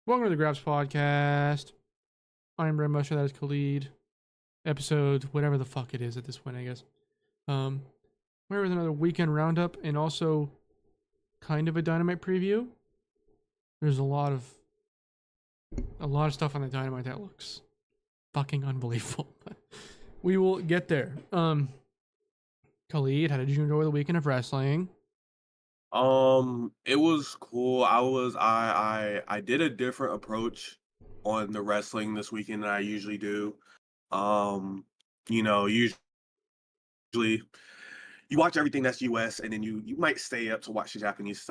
Welcome to the Graps podcast. I'm Brad Musher, that is Khalid. Episode, whatever the fuck it is at this point, I guess. We're with another weekend roundup and also kind of a Dynamite preview. There's a lot of stuff on the Dynamite that looks fucking unbelievable. We will get there. Khalid, how did you enjoy the weekend of wrestling? It was cool. I did a different approach on the wrestling this weekend than I usually do. Um, usually you watch everything that's US and then you might stay up to watch the Japanese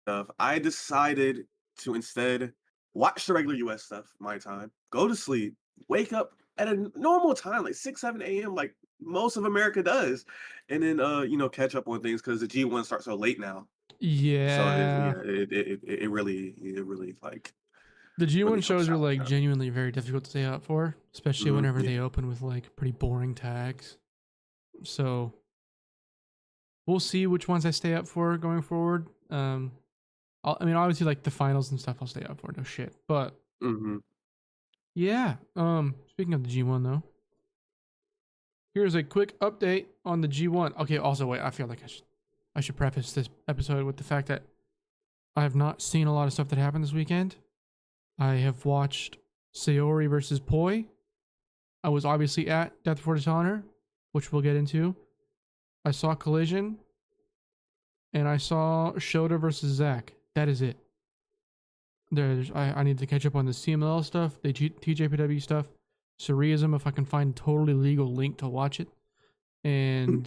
stuff. I decided to instead watch the regular US stuff, my time, go to sleep, wake up at a normal time, like 6, 7 a.m., like most of America does, and then catch up on things because the G1 starts so late now. So Yeah. it really like The G1 really helps shows are out. like genuinely very difficult to stay up for, especially Mhm, whenever yeah. they open with like pretty boring tags. So we'll see which ones I stay up for going forward. Obviously, like the finals and stuff, I'll stay up for. No shit, but Mhm. yeah. Speaking of the G1 though, here's a quick update on the G1. Okay. Also, wait. I feel like I should preface this episode with the fact that I have not seen a lot of stuff that happened this weekend. I have watched Sayori versus Poi. I was obviously at Death Before Dishonor, which we'll get into. I saw Collision, and I saw Shota versus Zack. That is it. I need to catch up on the CMLL stuff, the TJPW stuff, Surrealism if I can find a totally legal link to watch it, and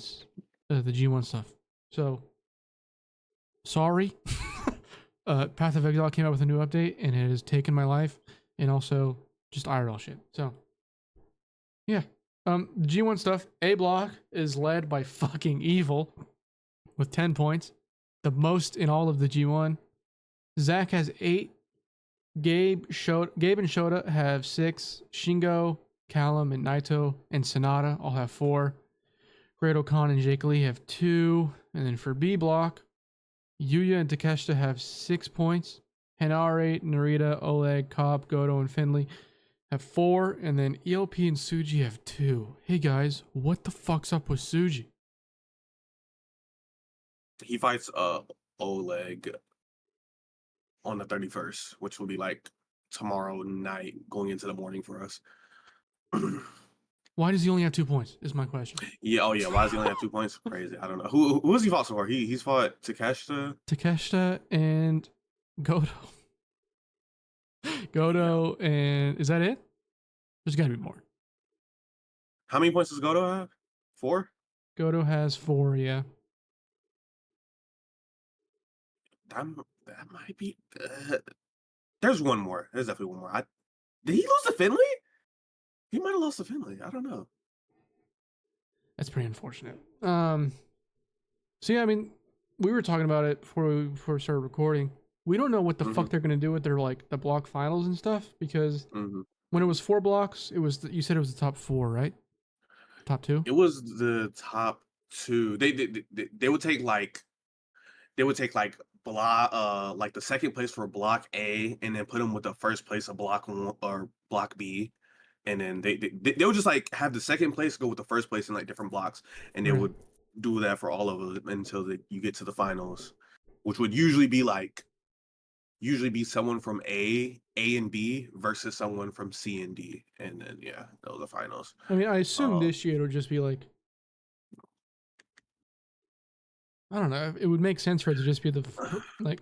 the G1 stuff. So, sorry. Path of Exile came out with a new update, and it has taken my life, and also just IRL shit. So, yeah. The G1 stuff, A block is led by fucking Evil with 10 points, the most in all of the G1. Zach has 8. Gabe and Shota have 6. Shingo, Callum, and Naito and Sonata all have 4. Great Khan and Jake Lee have 2. And then for B block, Yuya and Takeshita have 6 points. Henare, Narita, Oleg, Cobb, Goto, and Finley have 4. And then ELP and Suji have 2. Hey guys, what the fuck's up with Suji? He fights Oleg on the 31st, which will be like tomorrow night going into the morning for us. Why does he only have 2 points? Is my question. Yeah, oh yeah. Why does he only have 2 points? Crazy. I don't know. Who has he fought so far? He's fought Takeshita. Takeshita and Goto. Yeah. Goto and is that it? There's got to be more. How many points does Goto have? 4? Goto has 4, yeah. That might be there's one more. There's definitely one more. Did he lose to Finley? He might have lost to Finley. I don't know. That's pretty unfortunate. So yeah, I mean, we were talking about it before we started recording. We don't know what the Mhm. fuck they're gonna do with their like the block finals and stuff because Mhm. when it was 4 blocks, it was you said it was the top 4, right? Top 2. It was the top 2. They would take like block like the second place for block A and then put them with the first place of block 1 or block B, and then they would just like have the second place go with the first place in like different blocks, and they Right. would do that for all of them until you get to the finals, which would usually be someone from A and B versus someone from C and D, and then yeah, those are the finals. I mean, I assume Um, this year it'll just be like I don't know. It would make sense for it to just be the like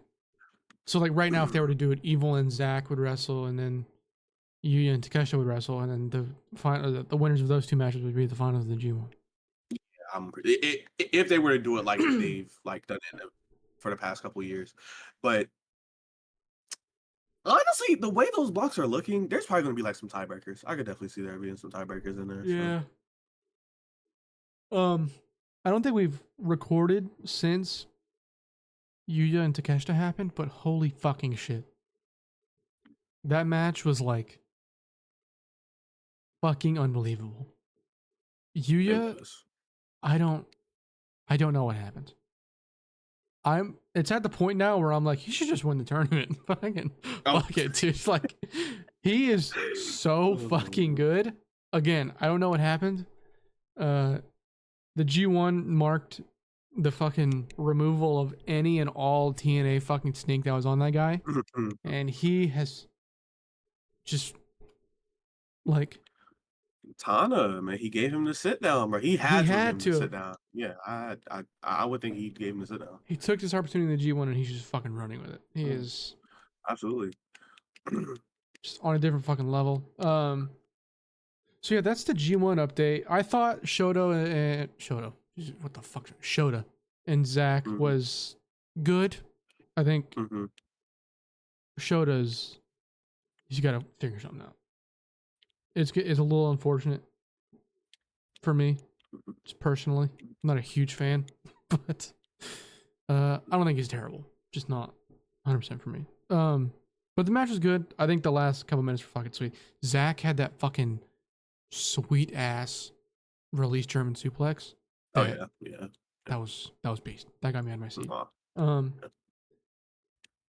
so like right now if they were to do it, Evil and Zach would wrestle, and then Yuya and Takeshita would wrestle, and then the winners of those 2 matches would be the finals of the G1. if they were to do it like they've like done it for the past couple of years, but honestly, the way those blocks are looking, there's probably going to be like some tiebreakers. I could definitely see there being some tiebreakers in there. So Yeah. Um, I don't think we've recorded since Yuya and Takeshita happened, but holy fucking shit. That match was like fucking unbelievable. it Yuya, was. I don't know what happened. It's at the point now where I'm like, he should just win the tournament. Fucking Oh. fuck it, dude. Like, he is so fucking good. Again, I don't know what happened. The G1 marked the fucking removal of any and all TNA fucking stink that was on that guy, and he has just like Tana, man, he gave him the sit down, bro. He had to give him the sit down. Yeah, I would think he gave him the sit down. He took this opportunity in the G1 and he's just fucking running with it. He is absolutely just on a different fucking level. So yeah, that's the G1 update. I thought Shota and Zach was good. I think Shota's he's got to figure something out. It's a little unfortunate for me, just personally. I'm not a huge fan, but I don't think he's terrible. Just not 100% for me. But the match was good. I think the last couple minutes were fucking sweet. Zach had that fucking sweet ass release German suplex. Yeah. That was beast. That got me out of my seat. Yeah.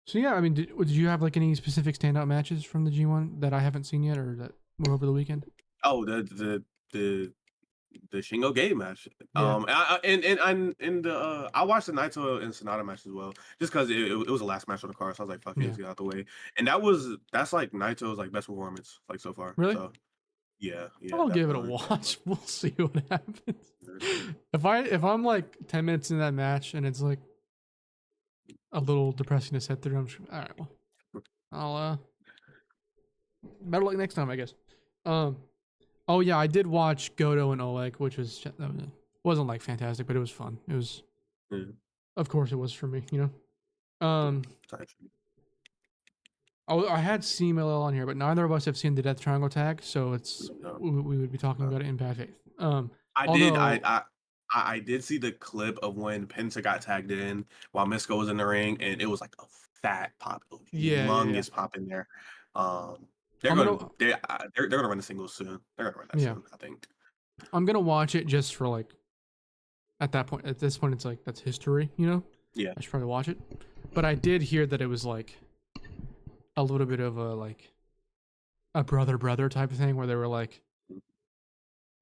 So yeah, I mean, did you have like any specific standout matches from the G1 that I haven't seen yet, or that were over the weekend? Oh, the Shingo Gate match. Yeah. I watched the Naito and Sonata match as well, just because it was the last match on the card. So I was like, fuck it, let's get out the way. And that's like Naito's like best performance like so far. Really? So, yeah. I'll give it a watch. We'll see what happens. If I'm like 10 minutes in that match and it's like a little depressing to sit through, I'm just, all right, well, I'll better luck next time, I guess. Oh yeah, I did watch Goto and Oleg, which wasn't like fantastic, but it was fun. It was, of course, it was for me, you know. I had CMLL on here, but neither of us have seen the Death Triangle tag, so we would be talking about it in bad faith. I did see the clip of when Penta got tagged in while Mystico was in the ring, and it was like a fat pop, humongous pop in there. They're gonna run the singles soon. They're gonna run that soon, I think. I'm gonna watch it just for like at this point it's like that's history, you know? Yeah. I should probably watch it. But I did hear that it was like a little bit of a brother type of thing where they were like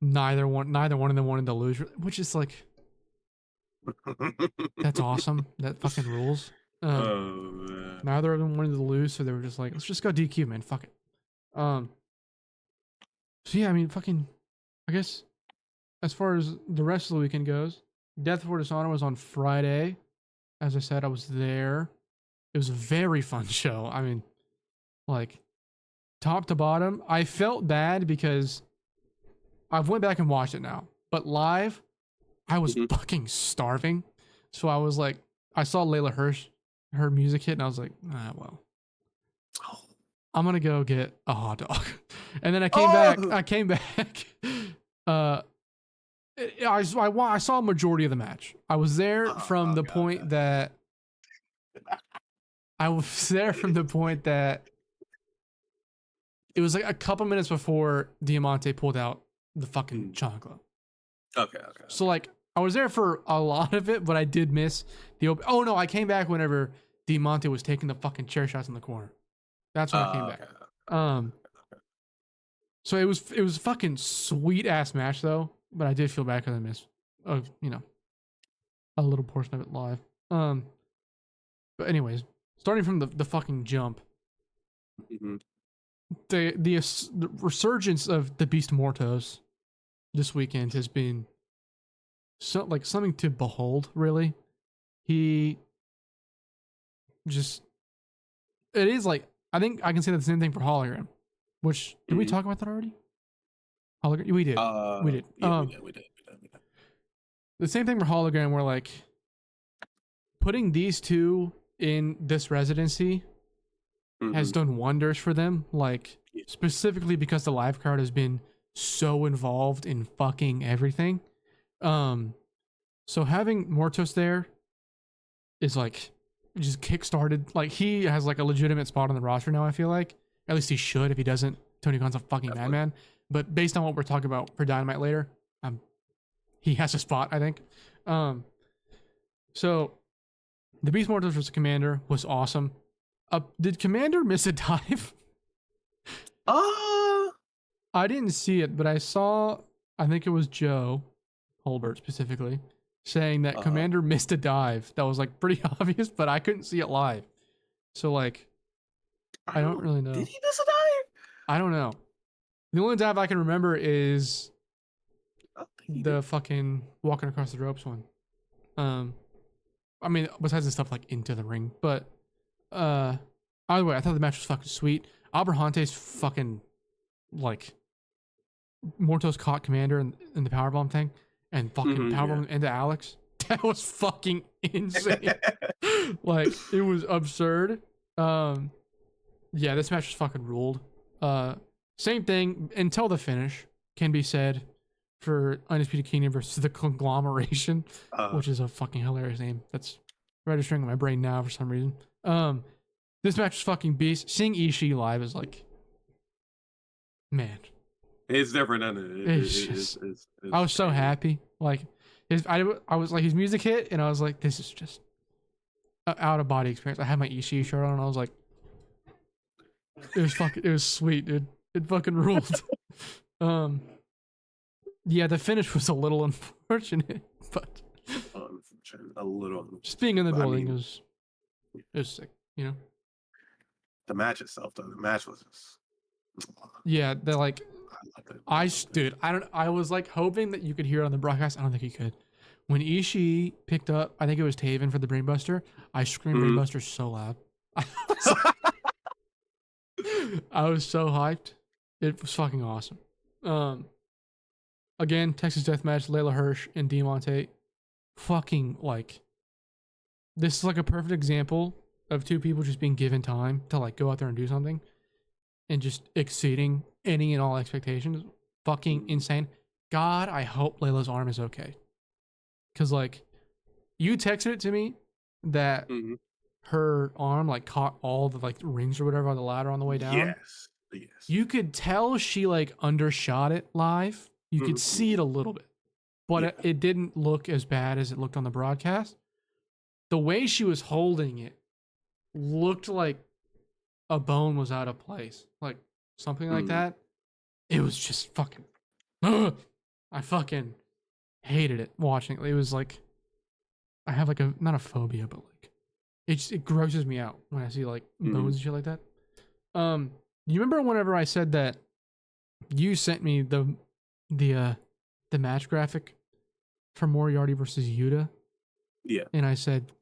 neither one of them wanted to lose, which is like that's awesome. That fucking rules. Neither of them wanted to lose, so they were just like, let's just go DQ, man. Fuck it. So yeah, I mean, I guess as far as the rest of the weekend goes, Death Before Dishonor was on Friday. As I said, I was there. It was a very fun show. I mean, like top to bottom. I felt bad because I've went back and watched it now, but live, I was fucking starving. So I was like, I saw Layla Hirsch, her music hit, and I was like, well, I'm gonna go get a hot dog. And then I came back. I saw a majority of the match. I was there from the point that it was like a couple minutes before Diamante pulled out the fucking chancla. Okay. So like I was there for a lot of it, but I did miss the open. Oh no, I came back whenever Diamante was taking the fucking chair shots in the corner. That's when I came back. So it was fucking sweet ass match though, but I did feel bad because I missed a little portion of it live. But anyways, starting from the fucking jump, the resurgence of the Beast Mortos this weekend has been something to behold. Really, it is like, I think I can say the same thing for Hologram. Which did we talk about that already? Hologram, we did. We did. We did. The same thing for Hologram, where like putting these two in this residency has done wonders for them. Like specifically because the live crowd has been so involved in fucking everything. So having Mortos there is like just kickstarted. Like he has like a legitimate spot on the roster now. I feel like at least he should. If he doesn't, Tony Khan's a fucking madman. But based on what we're talking about for Dynamite later, he has a spot, I think. So The Beast Mortals vs. Commander was awesome. Did Commander miss a dive? Uh, I didn't see it, but I saw, I think it was Joe Holbert specifically, saying that Commander missed a dive that was like pretty obvious, but I couldn't see it live. So like, I don't really know. Did he miss a dive? I don't know. The only dive I can remember is the did. fucking walking across the ropes one. I mean, besides the stuff like into the ring, but either way, I thought the match was fucking sweet. Abrahante's fucking like Mortos caught Commander in the powerbomb thing and fucking powerbomb into Alex. That was fucking insane. Like it was absurd. Yeah, this match was fucking ruled. Same thing until the finish can be said for Undisputed Kingdom versus the Conglomeration, which is a fucking hilarious name. That's registering in my brain now for some reason. This match was fucking beast. Seeing Ishii live is like, man, it's different, isn't it? It's I was so happy. Like, I was like, his music hit, and I was like, this is just an out of body experience. I had my Ishii shirt on, and I was like, it was sweet, dude. It fucking ruled. Yeah, the finish was a little unfortunate, but a little. Just being in the building was sick, you know. The match itself, though, the match was just. Yeah, they're like, I was like hoping that you could hear it on the broadcast. I don't think you could. When Ishii picked up, I think it was Taven for the Brainbuster. I screamed Brainbuster so loud. I was so hyped. It was fucking awesome. Again, Texas Deathmatch, Layla Hirsch and Diamante. Fucking like, this is like a perfect example of two people just being given time to like go out there and do something and just exceeding any and all expectations. Fucking insane. God, I hope Layla's arm is okay. Cause like, you texted it to me that her arm like caught all the like rings or whatever on the ladder on the way down. Yes. You could tell she like undershot it live. You could see it a little bit, but it didn't look as bad as it looked on the broadcast. The way she was holding it looked like a bone was out of place, like something like that. It was just fucking. I fucking hated it watching it. It was like, I have like not a phobia, but like it grosses me out when I see like bones and shit like that. You remember whenever I said that you sent me the match graphic for Moriarty versus Yuta? Yeah. And I said,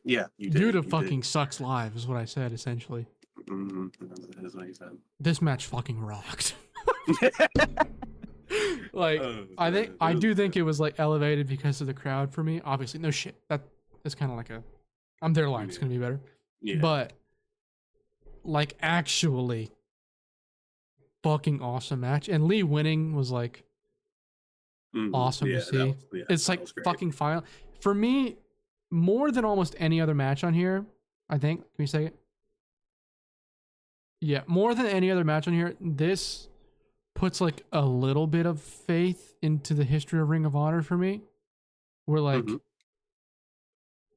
yeah, you did. Yuta fucking sucks live, is what I said, essentially. That's what you said. This match fucking rocked. Like, I do think it was like elevated because of the crowd for me. Obviously, no shit. That's kind of like I'm there live. It's gonna be better. Yeah. But like, actually, fucking awesome match, and Lee winning was like awesome to see. It's like fucking final for me, more than almost any other match on here. I think. Can we say it? Yeah, more than any other match on here. This puts like a little bit of faith into the history of Ring of Honor for me. Where like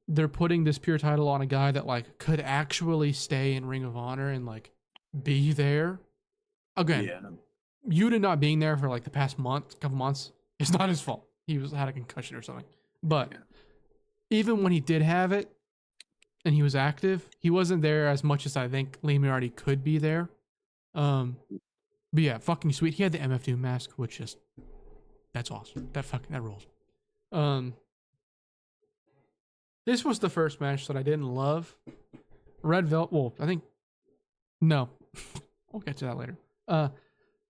they're putting this pure title on a guy that like could actually stay in Ring of Honor and like be there. Again, Yuta not being there for like the past couple months, it's not his fault. He had a concussion or something. But even when he did have it and he was active, he wasn't there as much as I think Lee Moriarty could be there. But yeah, fucking sweet. He had the MF Doom mask, which is that's awesome. That rules. This was the first match that I didn't love. Red Velvet. Well, I think no. We'll get to that later.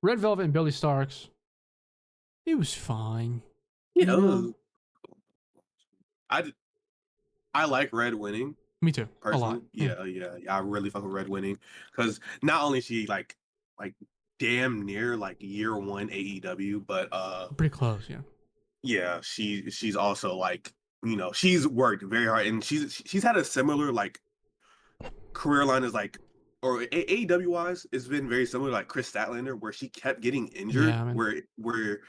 Red Velvet and Billy Starks. It was fine. Yeah, I like Red winning. Me too. Personally. A lot. Yeah. I really fuck with Red winning because not only she like damn near like year one AEW, but pretty close. Yeah. Yeah, she's also like, you know, she's worked very hard and she's had a similar like career line as like, or AEW wise, it's been very similar like Chris Statlander, where she kept getting injured, where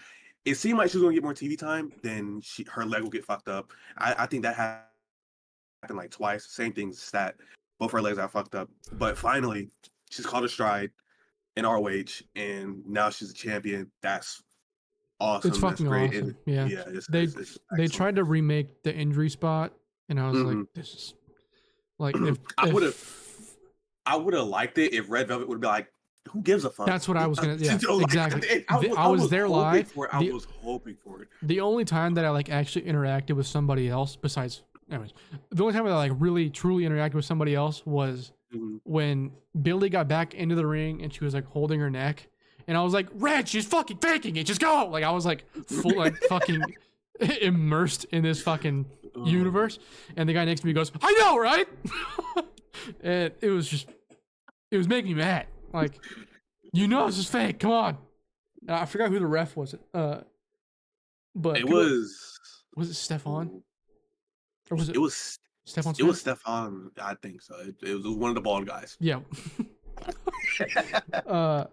it seemed like she was gonna get more TV time. Then her leg will get fucked up. I think that happened like twice. Same thing, stat. Both her legs got fucked up. But finally, she's caught a stride in ROH, and now she's a champion. That's awesome. It's fucking That's great. awesome. And, Yeah. yeah. They tried to remake the injury spot, and I was like, this is like if I would have liked it if Red Velvet would be like, who gives a fuck? That's what I was gonna. Yeah, exactly. I was there live. I was hoping for it. The only time that I like actually interacted with somebody else, besides, anyways, the only time that I like really truly interacted with somebody else was when Billy got back into the ring and she was like holding her neck, and I was like, Red, she's fucking faking it. Just go. Like I was like full like fucking immersed in this fucking universe, and the guy next to me goes, I know, right? And it was making me mad. Like, you know this is fake. Come on. And I forgot who the ref was. But it was it Stefan? Or was it? It was Stefan. It was Stefan. I think so. It was one of the bald guys. Yeah. But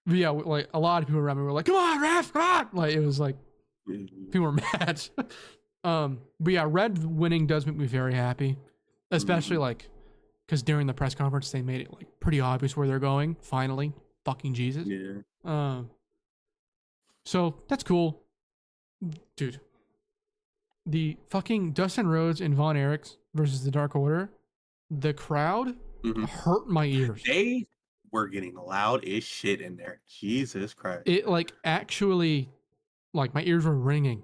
yeah, like a lot of people around me were like, "Come on, ref, come on!" Like it was like people were mad. But yeah, Red winning does make me very happy, especially like because during the press conference they made it like pretty obvious where they're going. Finally, fucking Jesus. Yeah. So that's cool, dude. The fucking Dustin Rhodes and Von Erichs versus the Dark Order, the crowd hurt my ears. They were getting loud as shit in there. Jesus Christ. It like actually, like my ears were ringing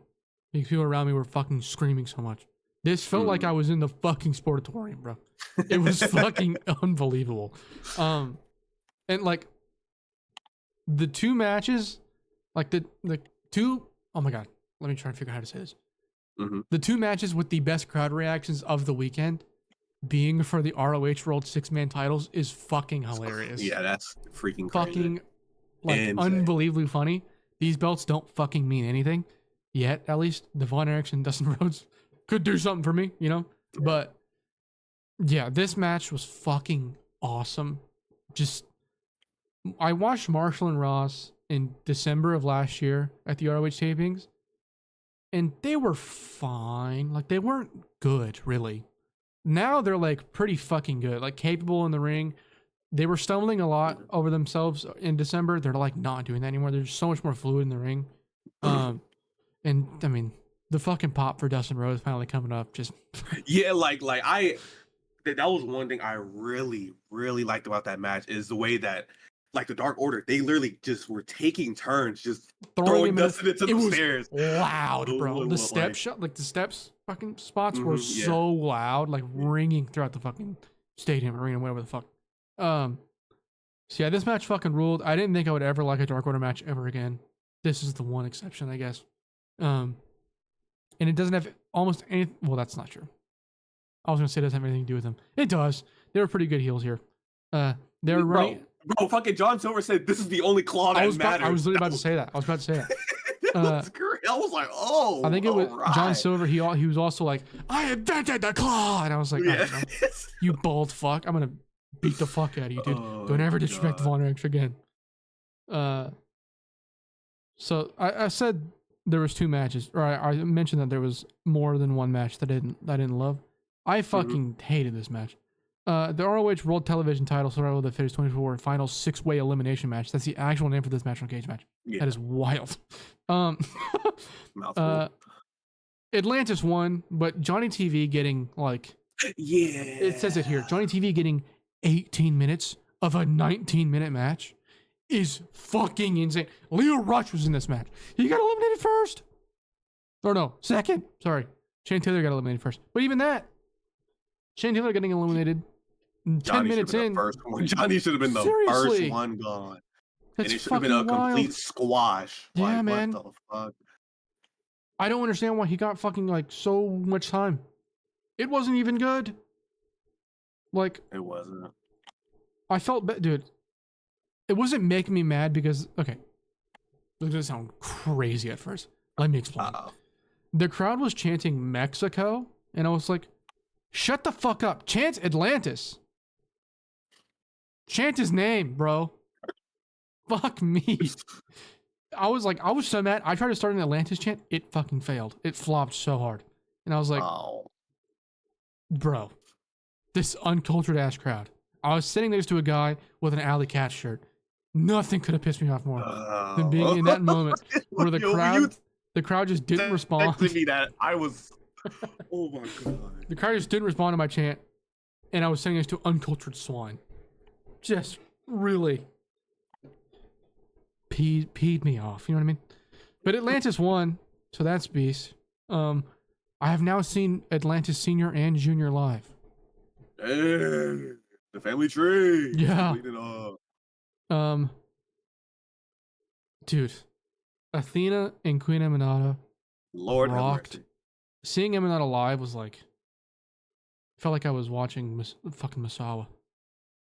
because people around me were fucking screaming so much. This felt like I was in the fucking sportatorium, bro. It was fucking unbelievable. And like the two matches, like the two, oh my God, let me try and figure out how to say this. The two matches with the best crowd reactions of the weekend being for the ROH World 6-man titles is fucking hilarious. Yeah, that's freaking fucking crazy. Like insane. Unbelievably funny. These belts don't fucking mean anything yet, at least. The Von Erichs and Dustin Rhodes could do something for me, you know? Yeah. But yeah, this match was fucking awesome. Just, I watched Marshall and Ross in December of last year at the ROH tapings, and they were fine. Like, they weren't good, really. Now they're, like, pretty fucking good. Like, capable in the ring. They were stumbling a lot over themselves in December. They're, like, not doing that anymore. There's so much more fluid in the ring. And, I mean, the fucking pop for Dustin Rhodes finally coming up. Just yeah, that was one thing I really, really liked about that match is the way that, like, the Dark Order, they literally just were taking turns, just throwing Dustin into the stairs. Loud, bro. The step shot, like the steps fucking spots were so loud, like ringing throughout the fucking stadium, arena, whatever the fuck. So yeah, this match fucking ruled. I didn't think I would ever like a Dark Order match ever again. This is the one exception, I guess. And it doesn't have almost any. Well, that's not true. I was gonna say it doesn't have anything to do with them. It does. They were pretty good heels here. They're running. Bro, fucking John Silver said this is the only claw that matters. I was literally about to say that. I was like, oh. I think it was right. John Silver. He was also like, I invented the claw, and I was like, you bald fuck. I'm gonna beat the fuck out of you, dude. Don't ever disrespect Von Erichs again. So I said there was two matches, or I mentioned that there was more than one match that I didn't love. I fucking hated this match. The ROH World Television Title Survival of the Fittest 24 Final 6-way elimination match. That's the actual name for this match on Cage Match. Yeah. That is wild. Atlantis won, but Johnny TV getting like, it says it here. Johnny TV getting 18 minutes of a 19-minute match is fucking insane. Leo Rush was in this match. He got eliminated first. Or no, second. Sorry. Shane Taylor got eliminated first. But even that, Shane Taylor getting eliminated 10 minutes in. Johnny should have been the first one gone. That's and it should have been a complete squash. Yeah, like, man. What the fuck? I don't understand why he got fucking like so much time. It wasn't even good. Like, it wasn't. I felt dude. It wasn't making me mad because okay. This is gonna sound crazy at first. Let me explain. The crowd was chanting Mexico, and I was like, shut the fuck up. Chant Atlantis. Chant his name, bro. Fuck me. I was so mad. I tried to start an Atlantis chant. It fucking failed. It flopped so hard. And I was like, Oh. bro, this uncultured ass crowd. I was sitting next to a guy with an Alley Cat shirt. Nothing could have pissed me off more than being in that moment where the crowd just didn't respond. Texted me that I was. Oh my god. The crowd just didn't respond to my chant, and I was sitting next to uncultured swine. Just really peed me off. You know what I mean? But Atlantis won, so that's beast. I have now seen Atlantis Senior and Junior live. Hey, the family tree. Yeah. Clean it up. Dude, Athena and Queen Eminata Lord have rocked. mercy. Seeing Eminata live was like, felt like I was watching fucking Masawa.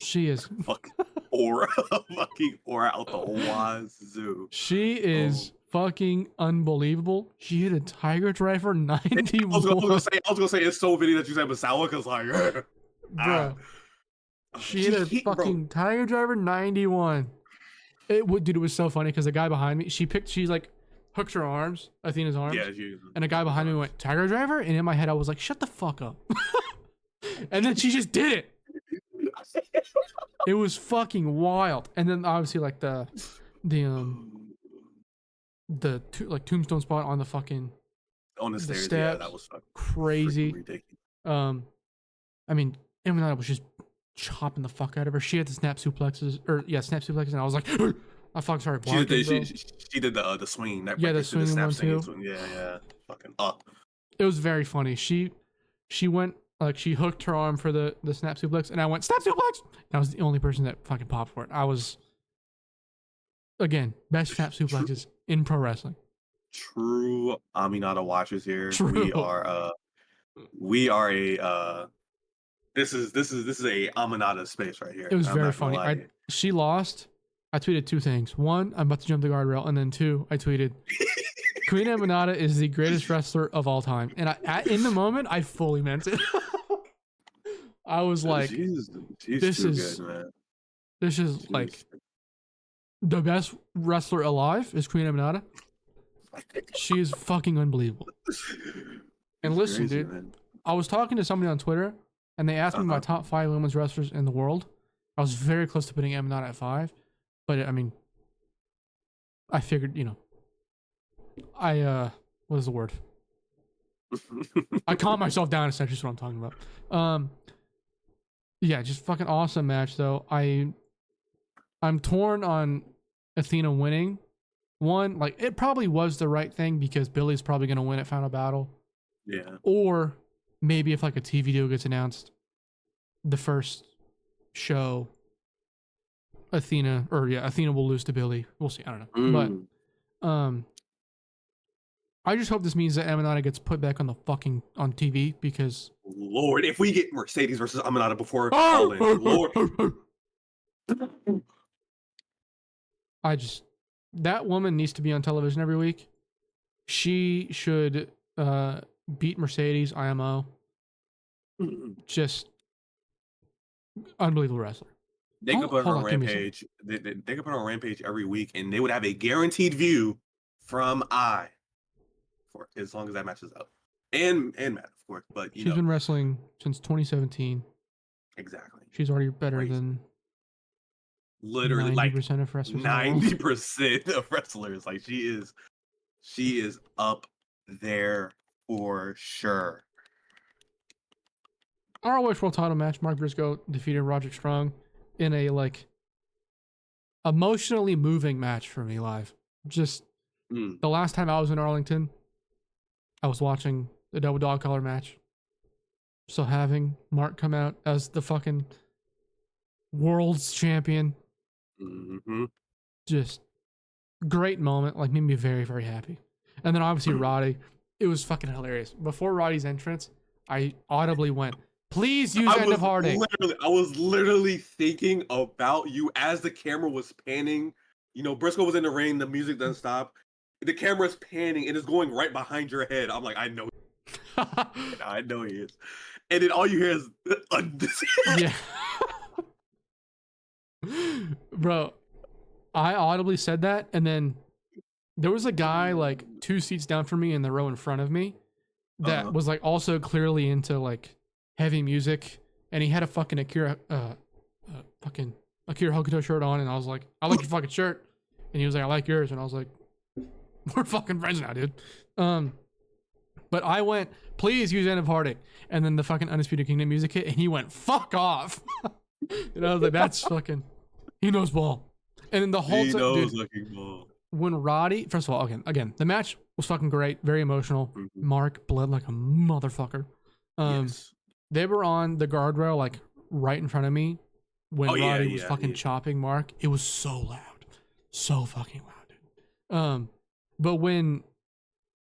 She is Fucking aura out the wazoo. She is fucking unbelievable. She hit a Tiger Driver 91. I was gonna say it's so funny that you said Masawa because like, bro, she hit a fucking Tiger Driver 91. Dude, it was so funny because the guy behind me, she's like hooked her arms, Athena's arms, and a guy behind me went Tiger Driver, and in my head I was like, shut the fuck up. And then she just did it. It was fucking wild. And then obviously like the tombstone spot on the fucking on the stairs. Steps, yeah, that was crazy. Ridiculous. I mean, Eminata was just chopping the fuck out of her. She had the snap suplexes, and I was like, I fucking started barking. She did the swing. The swinging one too. Yeah, fucking up. It was very funny. She went like she hooked her arm for the snap suplex, and I went snap suplex. And I was the only person that fucking popped for it. I was again best snap suplexes in pro wrestling. True Aminata watchers here. True. We are a this is a Aminata space right here. It was very funny. She lost. I tweeted two things. One, I'm about to jump the guardrail, and then two, I tweeted, Queen Eminata is the greatest wrestler of all time. And in the moment, I fully meant it. I was like, she's this too is good, man. This is like the best wrestler alive is Queen Eminata. She is fucking unbelievable. And listen, crazy, dude, man. I was talking to somebody on Twitter, and they asked me my top 5 women's wrestlers in the world. I was very close to putting Eminata at 5, but I mean, I figured, what is the word? I calmed myself down. Essentially, is what I'm talking about. Yeah, just fucking awesome match though. I'm torn on Athena winning. One, like it probably was the right thing because Billy's probably gonna win at Final Battle. Yeah. Or maybe if like a TV deal gets announced, the first show, Athena will lose to Billy. We'll see. I don't know. But I just hope this means that Eminata gets put back on TV because Lord, if we get Mercedes versus Aminata before Lord. That woman needs to be on television every week. She should beat Mercedes IMO. Just unbelievable wrestler. They could put her on Rampage. They could put her on Rampage every week, and they would have a guaranteed view from for as long as that matches up. And Matt, of course. But she's been wrestling since 2017. Exactly. She's already better than literally 90% of wrestlers. 90% of wrestlers. Like she is up there for sure. ROH World Title match. Mark Briscoe defeated Roderick Strong in a emotionally moving match for me live. Just the last time I was in Arlington, I was watching the double dog collar match. So having Mark come out as the fucking world's champion, just great moment. Like made me very, very happy. And then obviously Roddy, it was fucking hilarious. Before Roddy's entrance, I audibly went, "Please use End of Heartache." I was literally thinking about you as the camera was panning. Briscoe was in the ring. The music doesn't stop. The camera's panning and it's going right behind your head. I'm like, I know. I know he is. And then all you hear is, yeah. Bro, I audibly said that, and then There was a guy like 2 seats down from me in the row in front of me that Uh-huh. was like also clearly into like heavy music, and he had a fucking fucking Akira Hokuto shirt on, and I was like, I like your fucking shirt, and he was like, I like yours, and I was like, we're fucking friends now, dude. But I went, please use End of Heartache, and then the fucking Undisputed Kingdom music hit, and he went, fuck off, and I was like, that's fucking, he knows ball, and then the whole He time, knows dude, looking ball. when Roddy, first of all, again, the match was fucking great, very emotional. Mhm. Mark bled like a motherfucker. Yes. They were on the guardrail like right in front of me when Oh, yeah, Roddy was yeah, fucking yeah. chopping Mark. It was so loud, so fucking loud, dude. But when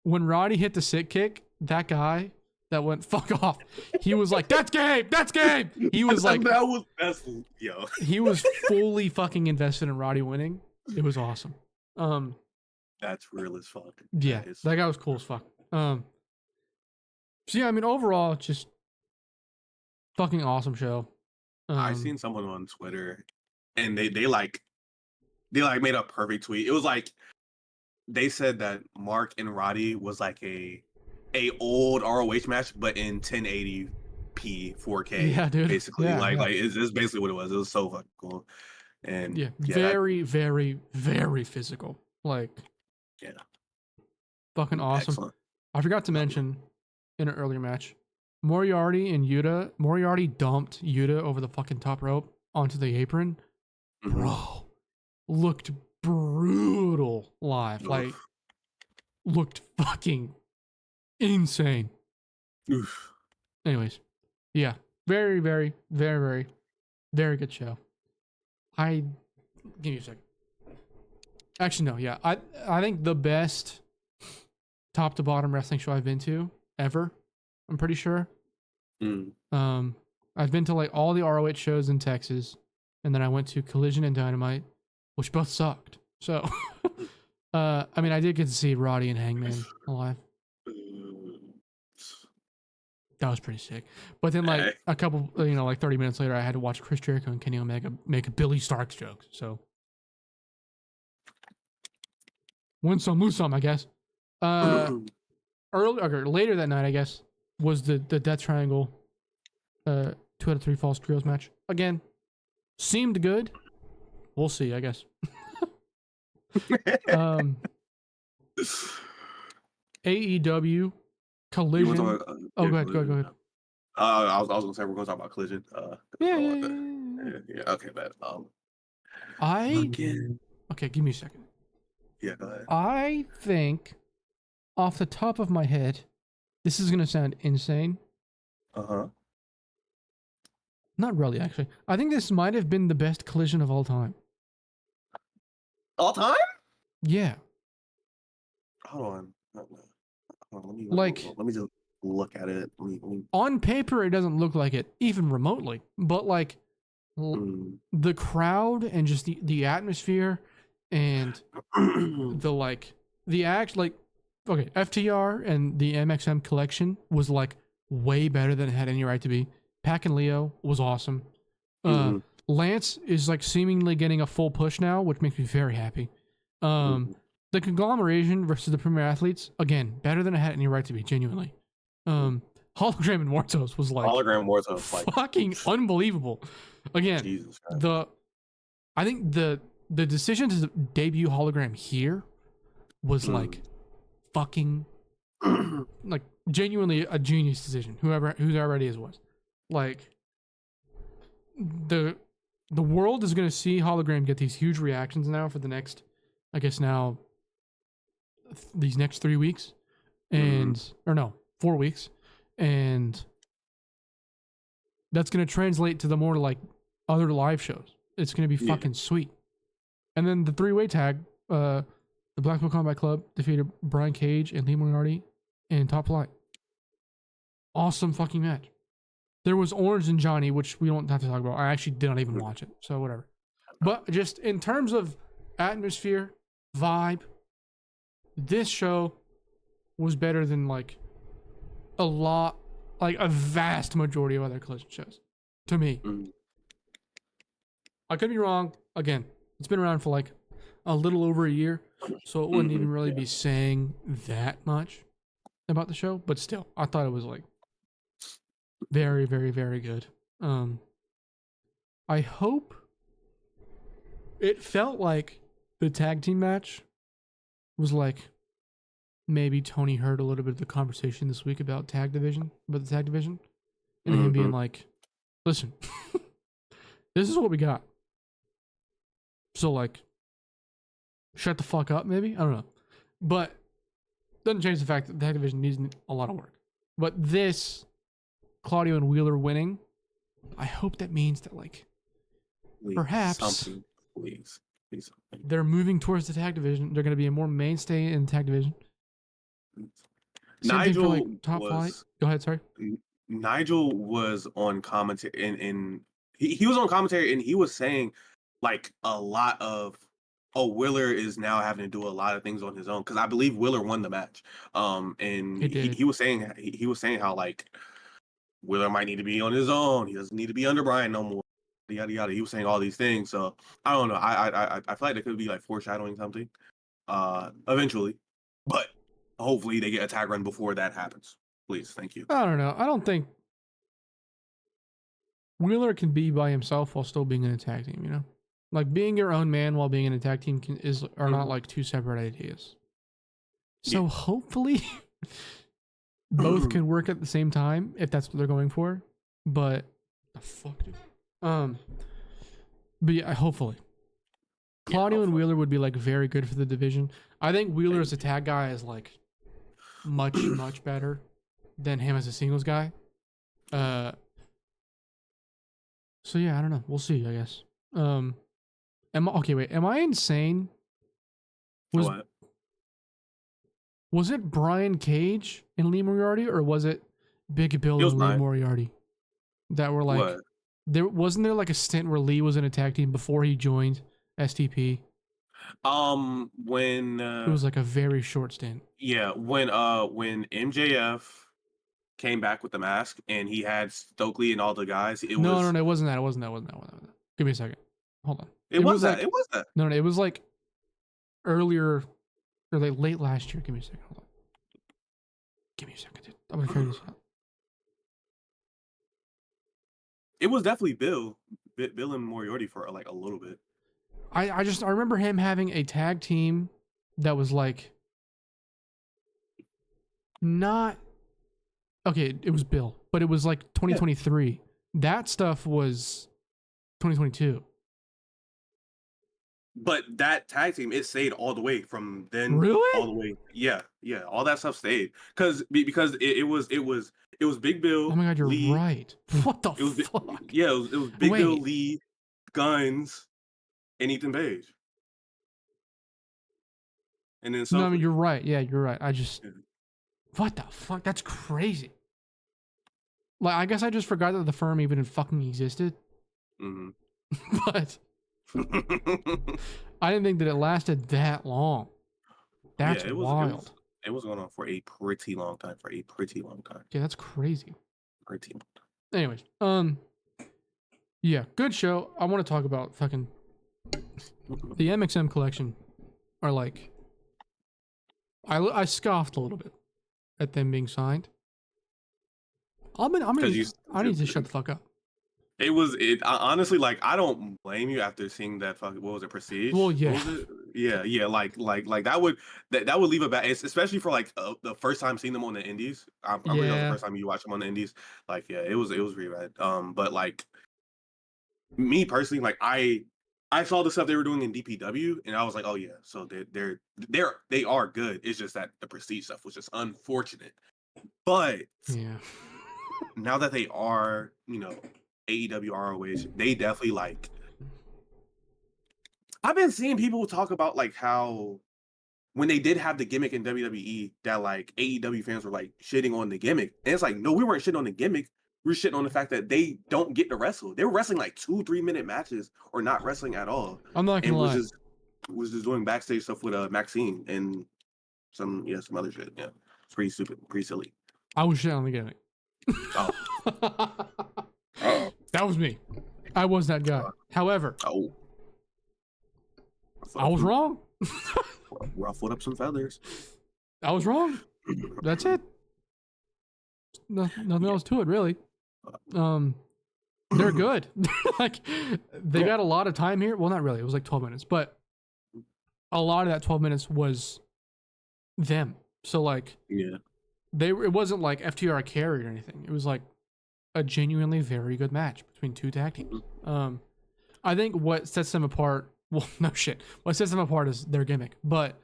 Roddy hit the sit kick, that guy that went fuck off, he was like, "That's game, that's game." He was like, that's yo. he was fully fucking invested in Roddy winning. It was awesome. That's real as fuck. Yeah, that guy was cool as fuck. So yeah, I mean, overall, just fucking awesome show. I seen someone on Twitter, and they made a perfect tweet. It was like they said that Mark and Roddy was like a old ROH match, but in 1080p 4K. Yeah, dude. Basically, Yeah, like yeah. it's basically what it was. It was so fucking cool. And Yeah, that- very, very, very physical. Like, yeah, fucking awesome. excellent. I forgot to mention in an earlier match, Moriarty and Yuta. Moriarty dumped Yuta over the fucking top rope onto the apron. Mhm. Bro, looked brutal live. Oof. Like, looked fucking insane. Oof. Anyways, yeah, very, very, very, very, very good show. Give me a second. Actually, no, yeah, I think the best top to bottom wrestling show I've been to ever. I'm pretty sure. Mm. I've been to like all the ROH shows in Texas, and then I went to Collision and Dynamite, which both sucked. So, I mean, I did get to see Roddy and Hangman live. That was pretty sick. But then, like, a couple, like 30 minutes later, I had to watch Chris Jericho and Kenny Omega make a Billy Starks joke. So, win some, lose some, I guess. Later that night, I guess, was the Death Triangle 2 out of 3 Falls Trios match. Again, seemed good. We'll see, I guess. AEW Collision. Go ahead. I was gonna say we're gonna talk about Collision. Yeah. Okay, man. Okay, give me a second. Yeah, go ahead. I think, off the top of my head, this is gonna sound insane. Not really, actually. I think this might have been the best Collision of all time. All time? Yeah. Hold on. Let me just look at it. On paper, it doesn't look like it, even remotely. But like, the crowd and just the atmosphere and the act, like, okay, FTR and the MXM collection was like way better than it had any right to be. Pac and Leo was awesome. Lance is like seemingly getting a full push now, which makes me very happy. The conglomeration versus the Premier Athletes, again, better than it had any right to be, genuinely. Hologram and Mortos was like fucking unbelievable. Again, Jesus Christ. I think the decision to debut Hologram here was like fucking like genuinely a genius decision. Whoever it is was. Like, the world is gonna see Hologram get these huge reactions now for the next, I guess now, these next 3 weeks, and or no, 4 weeks, and that's gonna translate to the more like other live shows. It's gonna be fucking sweet. And then the 3-way tag, the Blackpool Combat Club defeated Brian Cage and Lee Moriarty in Top Flight. Awesome fucking match. There was Orange and Johnny, which we don't have to talk about. I actually did not even watch it, so whatever. But just in terms of atmosphere, vibe, this show was better than like a vast majority of other Collision shows, to me. I could be wrong. Again, it's been around for like a little over a year. so it wouldn't even really Yeah. be saying that much about the show. But still, I thought it was like very, very, very good. I hope it felt like the tag team match was like maybe Tony heard a little bit of the conversation this week about the tag division, and him being like, "Listen, this is what we got. So like, shut the fuck up, maybe? I don't know. But doesn't change the fact that the tag division needs a lot of work. But this, Claudio and Wheeler winning, I hope that means that like, Please, perhaps something, please something. they're moving towards the tag division. They're going to be a more mainstay in the tag division. Same Nigel thing for like top flight. Go ahead, sorry. Nigel was on commentary and he was on commentary and he was saying like a lot of Wheeler is now having to do a lot of things on his own because I believe Wheeler won the match. And He did. he was saying how like Wheeler might need to be on his own. He doesn't need to be under Brian no more. Yada yada. He was saying all these things. So I don't know. I feel like it could be like foreshadowing something. Eventually, but hopefully they get a tag run before that happens. Please, thank you. I don't know. I don't think Wheeler can be by himself while still being in a tag team, you know? Like being your own man while being in a tag team are not like two separate ideas. So hopefully both can work at the same time if that's what they're going for. But the fuck, dude. But yeah, hopefully. Claudio and Wheeler would be like very good for the division. I think Wheeler as a tag guy is like much, much better than him as a singles guy. So yeah, I don't know. We'll see, I guess. Am I insane? Was it Brian Cage and Lee Moriarty, or was it Big Bill and Lee Moriarty that were like wasn't there like a stint where Lee was in a tag team before he joined STP? When it was like a very short stint. Yeah, when MJF came back with the mask and he had Stokely and all the guys. No, it wasn't that. It wasn't that. Give me a second. Hold on. It was that. No, it was like earlier or like late last year. Give me a second. Hold on. Give me a second, dude. I'm gonna figure this out. It was definitely Bill and Moriarty for like a little bit. I remember him having a tag team that was like not okay. It was Bill, but it was like 2023. Yeah. That stuff was 2022. But that tag team, it stayed all the way from then. Really? All the way. Yeah. All that stuff stayed because it was Big Bill. Oh my God, you're Lee. right. What the fuck? It was Big Bill, Lee, Guns, and Ethan Page. And then no, I mean, you're right. Yeah, you're right. What the fuck? That's crazy. Like, I guess I just forgot that the firm even fucking existed. Mm-hmm. But I didn't think that it lasted that long. That's wild. It was going on for a pretty long time. Yeah, that's crazy. Pretty long time. Anyways, yeah, good show. I want to talk about fucking the MXM collection. Are like, I scoffed a little bit at them being signed. I need to shut the fuck up. Honestly, like, I don't blame you after seeing that fucking, what was it, Prestige? Well, yeah. Yeah, like that would leave a bad, especially for like the first time seeing them on the indies. I'm really the first time you watch them on the indies. Like, yeah, it was really bad. But like me personally, like I saw the stuff they were doing in DPW, and I was like, oh yeah, so they are good. It's just that the Prestige stuff was just unfortunate. But yeah, now that they are, AEW ROH, they definitely like. I've been seeing people talk about like how when they did have the gimmick in WWE, that like AEW fans were like shitting on the gimmick, and it's like, no, we weren't shitting on the gimmick. We were shitting on the fact that they don't get to wrestle. They were wrestling like 2-3 minute matches or not wrestling at all. I'm not gonna lie. Was just doing backstage stuff with Maxine and some other shit. Yeah, it's pretty stupid, pretty silly. I was shitting on the gimmick. Oh. That was me. I was that guy. However, I was wrong. Ruffled up some feathers. I was wrong. That's it. Nothing else to it, really. They're good. Like, they got a lot of time here. Well, not really. It was like 12 minutes, but a lot of that 12 minutes was them. So, like, Yeah. it wasn't like FTR carried or anything. It was like a genuinely very good match between two tag teams. I think what sets them apart, well, no shit. What sets them apart is their gimmick, but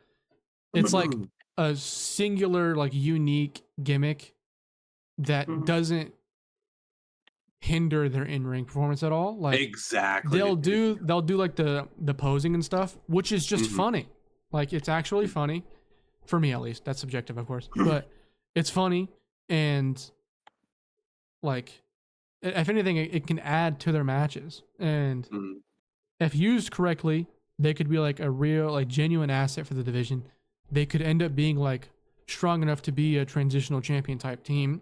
it's like a singular, like, unique gimmick that doesn't hinder their in-ring performance at all. Like, exactly, they'll do like the posing and stuff, which is just funny. Like, it's actually funny for me, at least. That's subjective, of course, but it's funny, and like, if anything, it can add to their matches, and if used correctly, they could be like a real, like, genuine asset for the division. They could end up being like strong enough to be a transitional champion type team.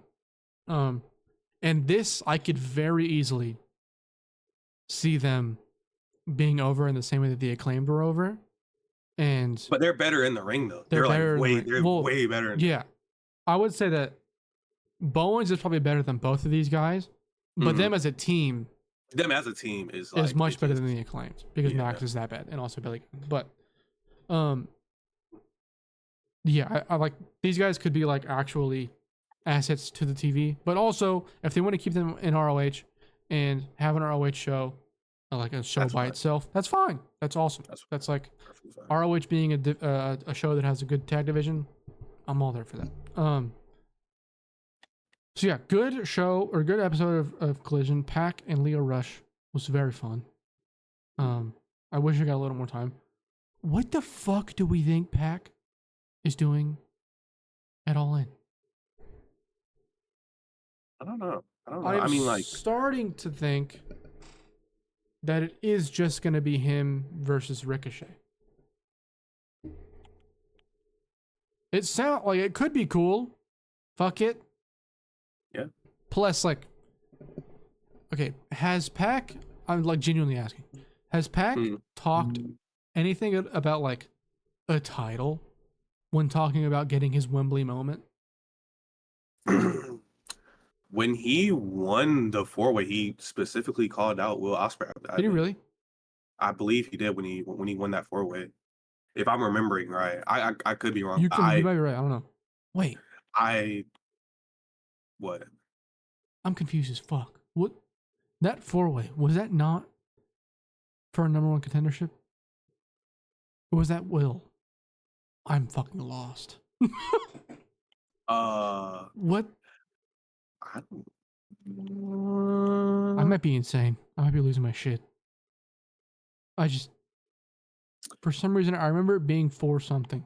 And this, I could very easily see them being over in the same way that the Acclaimed were over. But they're better in the ring, though. They're better like way better. Yeah. I would say that Bowens is probably better than both of these guys, but them as a team is like, much better than the Acclaimed, because Max is that bad, and also Billy. But yeah, I like, these guys could be like actually assets to the TV, but also if they want to keep them in ROH and have an ROH show, like a show by itself, that's fine. That's awesome. That's like ROH being a show that has a good tag division. I'm all there for that. So yeah, good show, or good episode of Collision. Pac and Leo Rush was very fun. I wish I got a little more time. What the fuck do we think Pac is doing at All In? I don't know. I mean, like, starting to think that it is just going to be him versus Ricochet. It sounds like it could be cool. Fuck it. Yeah. Plus, like, okay, has Pac, I'm like genuinely asking, has Pac talked anything about like a title when talking about getting his Wembley moment? When he won the 4-way, he specifically called out Will Ospreay. Did he really? I believe he did when he won that 4-way. If I'm remembering right, I could be wrong. You might be right. I don't know. Wait. What? I'm confused as fuck. What? That 4-way, was that not for a number one contendership? Or was that Will? I'm fucking lost. What? I might be insane. I might be losing my shit. I just, for some reason, I remember it being for something.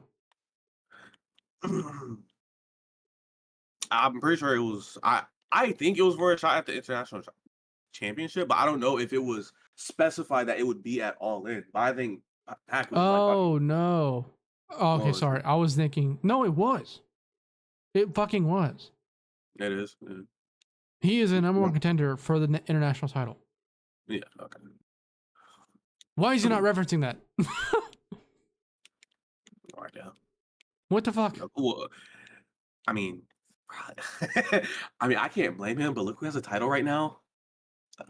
I'm pretty sure it was. I think it was for a shot at the international championship, but I don't know if it was specified that it would be at All In. But I think Pac was no. Oh, okay, sorry. I was thinking. No, it was. It fucking was. It is. He is a number one contender for the international title. Yeah. Okay. Why is he not referencing that? Right now. What the fuck? Well, I mean, I can't blame him, but look who has a title right now.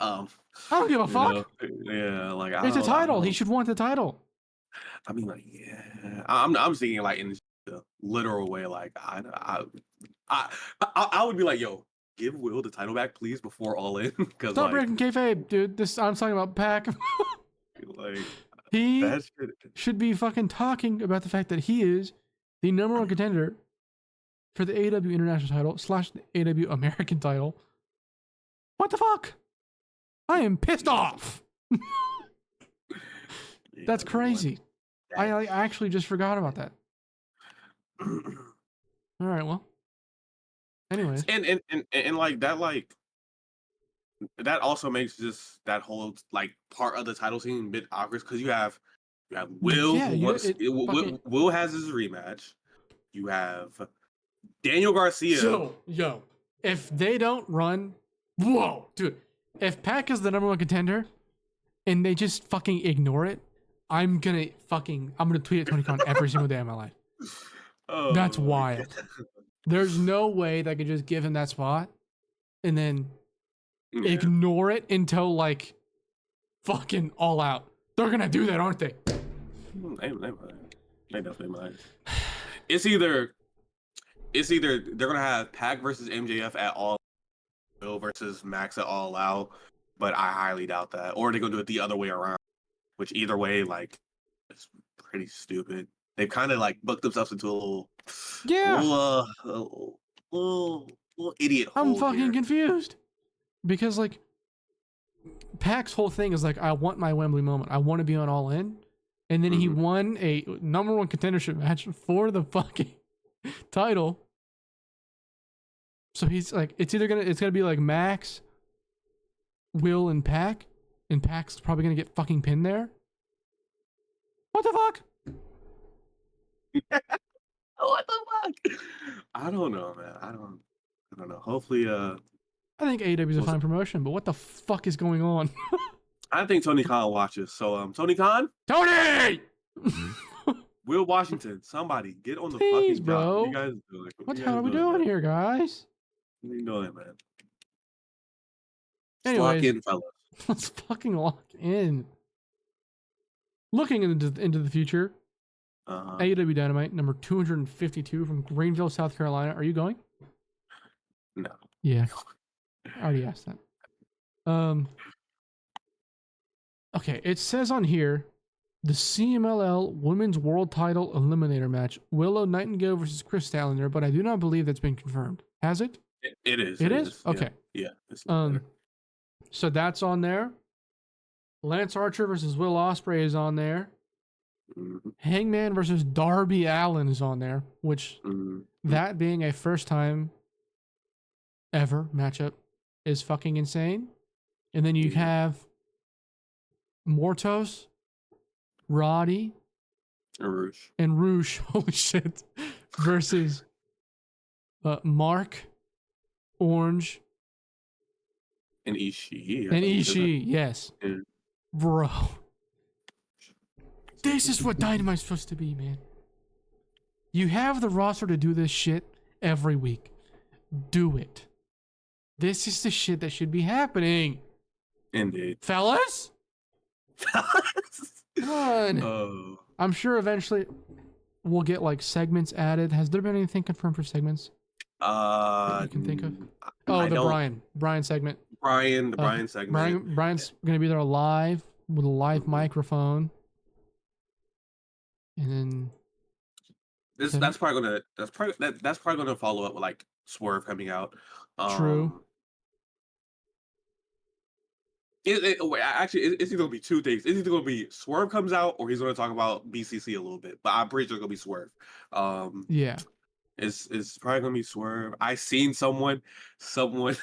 I don't give a fuck. Yeah, like, it's a title. He should want the title. I mean, like, yeah. I'm thinking like in the literal way. Like, I would be like, yo, give Will the title back, please, before All In. Stop, like, breaking kayfabe, dude. I'm talking about Pac. Like, he should be fucking talking about the fact that he is the number one contender for the AEW International title / the AEW American title. What the fuck? I am pissed off. That's crazy. I actually just forgot about that. All right, well. Anyways. And like that, like, that also makes just that whole like part of the title scene a bit awkward, because you have Will, Will has his rematch. You have Daniel Garcia. So, yo, if they don't run, whoa, dude, if Pac is the number one contender and they just fucking ignore it, I'm gonna tweet at Tony Khan every single day of my life. Oh, That's my wild. There's no way that I could just give him that spot and then God. Yeah. ignore it until like fucking All Out. They're gonna do that, aren't they? They might. They definitely might. It's either they're gonna have Pac versus MJF at All Out versus Max at All Out, but I highly doubt that. Or they're gonna do it the other way around, which either way, like, it's pretty stupid. They've kind of like booked themselves into a little, little idiot I'm hole fucking here. confused because like Pac's whole thing is like, I want my Wembley moment. I want to be on All In, and then he won a #1 contendership match for the fucking title. So he's like, it's gonna be like Max, Will, and Pac, and Pac's probably gonna get fucking pinned there. What the fuck? What the fuck? I don't know, man. I don't know. Hopefully, I think AEW is a fine promotion, but what the fuck is going on? I think Tony Khan watches. So, Tony Khan, Tony! Will Washington, somebody get on the Please, fucking bro. job. What you guys doing? What the hell are we doing here, guys? What are you doing, man? Anyways, Lock in, fellas. let's fucking lock in. Looking into the future, AEW Dynamite number 252 from Greenville, South Carolina. Are you going? No. Yeah, I already asked that. Okay, it says on here the CMLL Women's World Title Eliminator match: Willow Nightingale versus Chris Stallinger, but I do not believe that's been confirmed. Has it? It is. It is? Okay. Yeah. So that's on there. Lance Archer versus Will Ospreay is on there. Hangman versus Darby Allin is on there, which that being a first time ever matchup is fucking insane. And then you have Mortos, Roddy, and Rouge, holy shit, versus Mark, Orange, and Ishii. and Ishii, yes. Yeah. Bro. This is what Dynamite's supposed to be, man. You have the roster to do this shit every week. Do it. This is the shit that should be happening. Indeed. Fellas? Come on. Oh. I'm sure eventually we'll get like segments added. Has there been anything confirmed for segments? That you can think of? Oh, the Brian segment. The Brian segment. Brian's gonna be there live with a live microphone. And then That's probably gonna follow up with like Swerve coming out. True. Actually, it's either gonna be two things. It's either gonna be Swerve comes out, or he's gonna talk about BCC a little bit. But I'm pretty sure it's gonna be Swerve. Yeah. It's probably gonna be Swerve. I seen someone was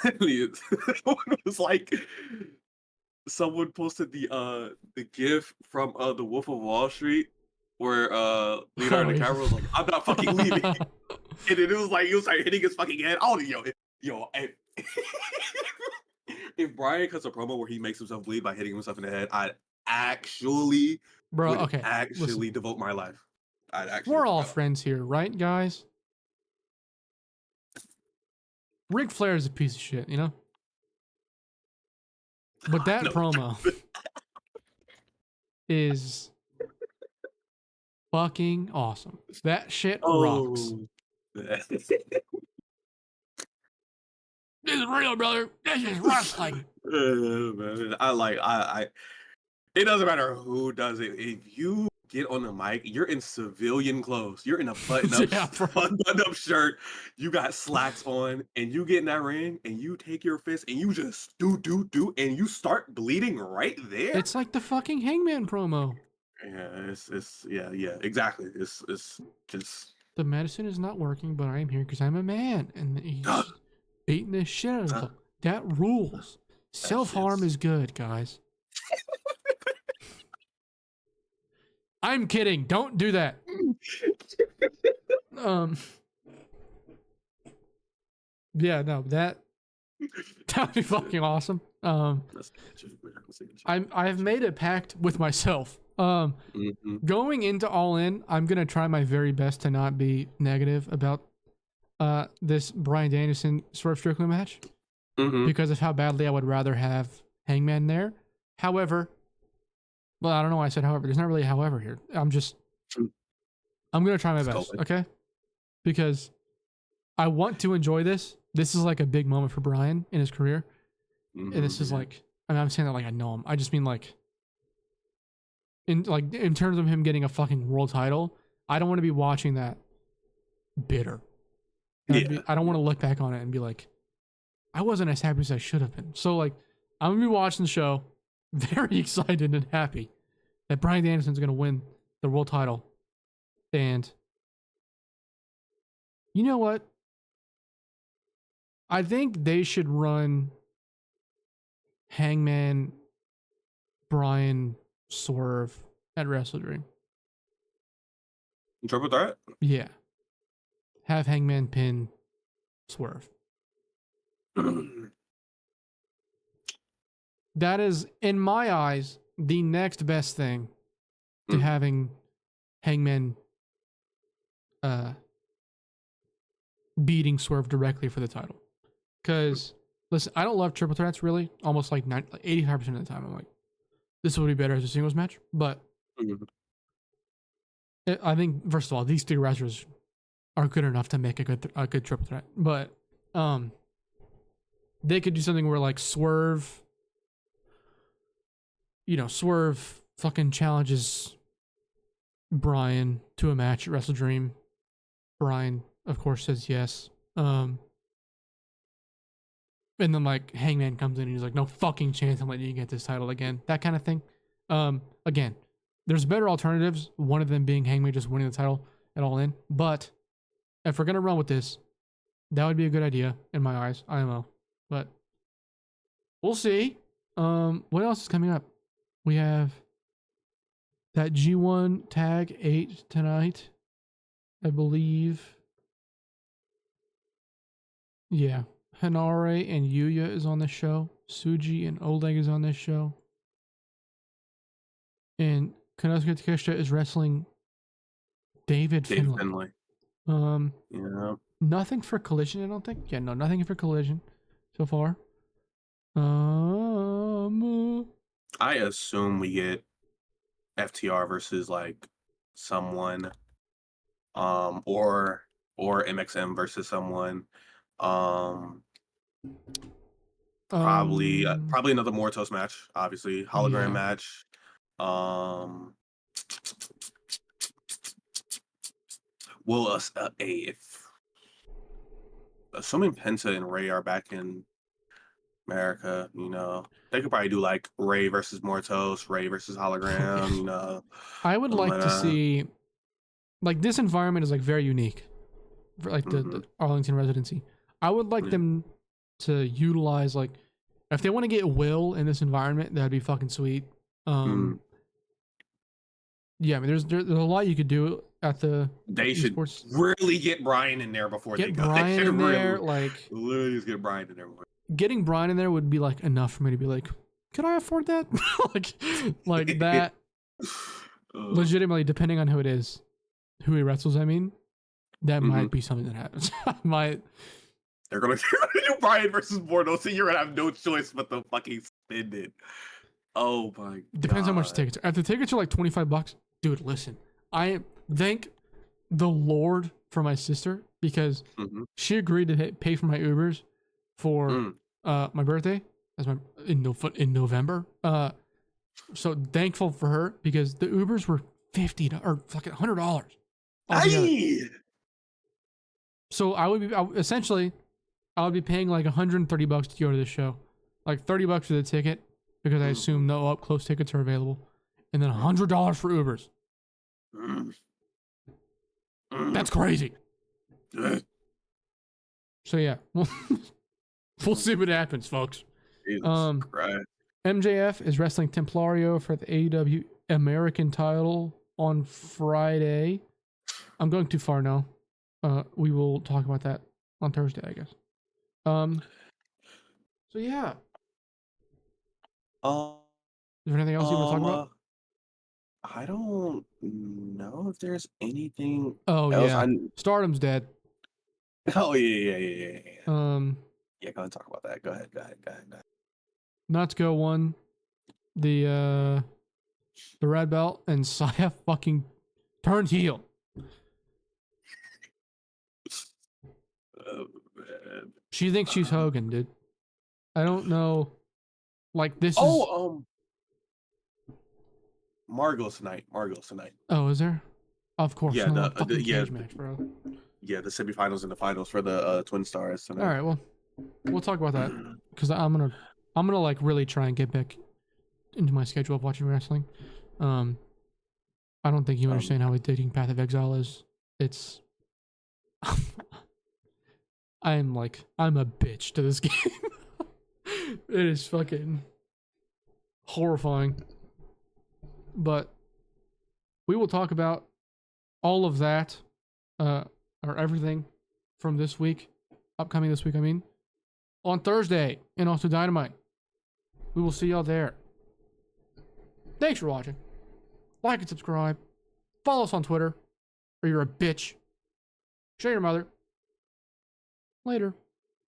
like, someone posted the GIF from the Wolf of Wall Street where Leonardo DiCaprio was like, "I'm not fucking leaving," and then it was like he was like hitting his fucking head. Oh, yo, if Brian cuts a promo where he makes himself bleed by hitting himself in the head, I'd actually devote my life. We're all friends here, right, guys? Ric Flair is a piece of shit, you know? But that promo is fucking awesome. That shit rocks. This is real, brother. This is wrestling. Man, it doesn't matter who does it. If you get on the mic, you're in civilian clothes. You're in a button-up shirt. You got slacks on, and you get in that ring, and you take your fist, and you just do, and you start bleeding right there. It's like the fucking Hangman promo. Yeah, exactly. It's just the medicine is not working, but I am here because I'm a man, and he's beating the shit out of them. That rules. Self-harm is good, guys. I'm kidding. Don't do that. Yeah, no, that would be fucking awesome. I've made a pact with myself Mm-hmm. Going into All In, I'm gonna try my very best to not be negative about this Bryan Danielson Swerve Strickland match Mm-hmm. because of how badly I would rather have Hangman there. However, well, I don't know why I said however. There's not really a however here. I'm gonna try my Let's go best, with. okay? Because I want to enjoy this. This is like a big moment for Bryan in his career. And this is Yeah. like, I mean, I'm saying that like I know him. I just mean like in terms of him getting a fucking world title, I don't want to be watching that bitter. Yeah. I don't want to look back on it and be like, I wasn't as happy as I should have been. So like, I'm gonna be watching the show, very excited and happy that Bryan Danielson's gonna win the world title. And you know what? I think they should run Hangman, Bryan, Swerve at Wrestle Dream. Triple threat. Yeah. Have Hangman pin Swerve. That is, in my eyes, the next best thing to having Hangman beating Swerve directly for the title. Because, listen, I don't love triple threats really. Almost like 85% of the time, I'm like, this would be better as a singles match. But I think, first of all, these three wrestlers are good enough to make a good triple threat. But they could do something where like Swerve fucking challenges Bryan to a match at Wrestle Dream. Bryan, of course, says yes. And then like Hangman comes in and he's like, no fucking chance I'm letting you get this title again. That kind of thing. Again, there's better alternatives. One of them being Hangman just winning the title at All In. But if we're gonna run with this, that would be a good idea in my eyes. I don't know. But we'll see. What else is coming up? We have that G1 Tag 8 tonight, I believe. Yeah. Hanare and Yuya is on this show. Suji and Oleg is on this show. And Konosuke Takeshita is wrestling David Finlay. Yeah. Nothing for Collision, I don't think. Yeah, no, nothing for Collision so far. I assume we get FTR versus like someone, or MXM versus someone, probably another Mortos match, obviously hologram match, well, if assuming Penta and Ray are back in America, they could probably do like Ray versus Mortos, Ray versus hologram, I would like to see, like, this environment is like very unique for like the Arlington residency. I would like them to utilize, like, if they want to get Will in this environment, that'd be fucking sweet. Yeah, I mean, there's a lot you could do at the. They should really get Bryan in there before they go. Bryan in there, like literally just get Bryan in there. Getting Bryan in there would be like enough for me to be like, could I afford that? like that. Legitimately, depending on who it is, who he wrestles, I mean, that might be something that happens. They're gonna do Bryan versus Mordo, so you're gonna have no choice but to fucking spend it. Oh my god. Depends how much the tickets are. If the tickets are like $25, dude, listen. I thank the Lord for my sister because she agreed to pay for my Ubers for my birthday. That's in November. So thankful for her because the Ubers were $50 or fucking $100. So I would be paying like $130 to go to this show, like $30 for the ticket because I assume no up close tickets are available, and then $100 for Ubers. That's crazy. So yeah, we'll see what happens, folks. Jesus Christ. MJF is wrestling Templario for the AEW American title on Friday. I'm going too far now. We will talk about that on Thursday, I guess. So yeah. Is there anything else you want to talk about? I don't know if there's anything Oh else. yeah, Stardom's dead. Oh yeah. Um, Yeah, go ahead and talk about that. Go ahead. Natsuko won the red belt, and Saya fucking turned heel. Oh, man. She thinks she's Hogan, dude. I don't know. Like this is. Margot's tonight. Oh, is there? Of course, Yeah, another the fucking yeah, cage match, bro. yeah, the semifinals and the finals for the Twin Stars tonight. All right, well, we'll talk about that because I'm gonna like really try and get back into my schedule of watching wrestling. I don't think you understand how addicting Path of Exile is. It's I'm a bitch to this game. It is fucking horrifying. But we will talk about all of that, or everything from this week, upcoming this week, I mean, on Thursday, and also Dynamite. We will see y'all there. Thanks for watching. Like and subscribe. Follow us on Twitter, or you're a bitch. Show your mother. Later.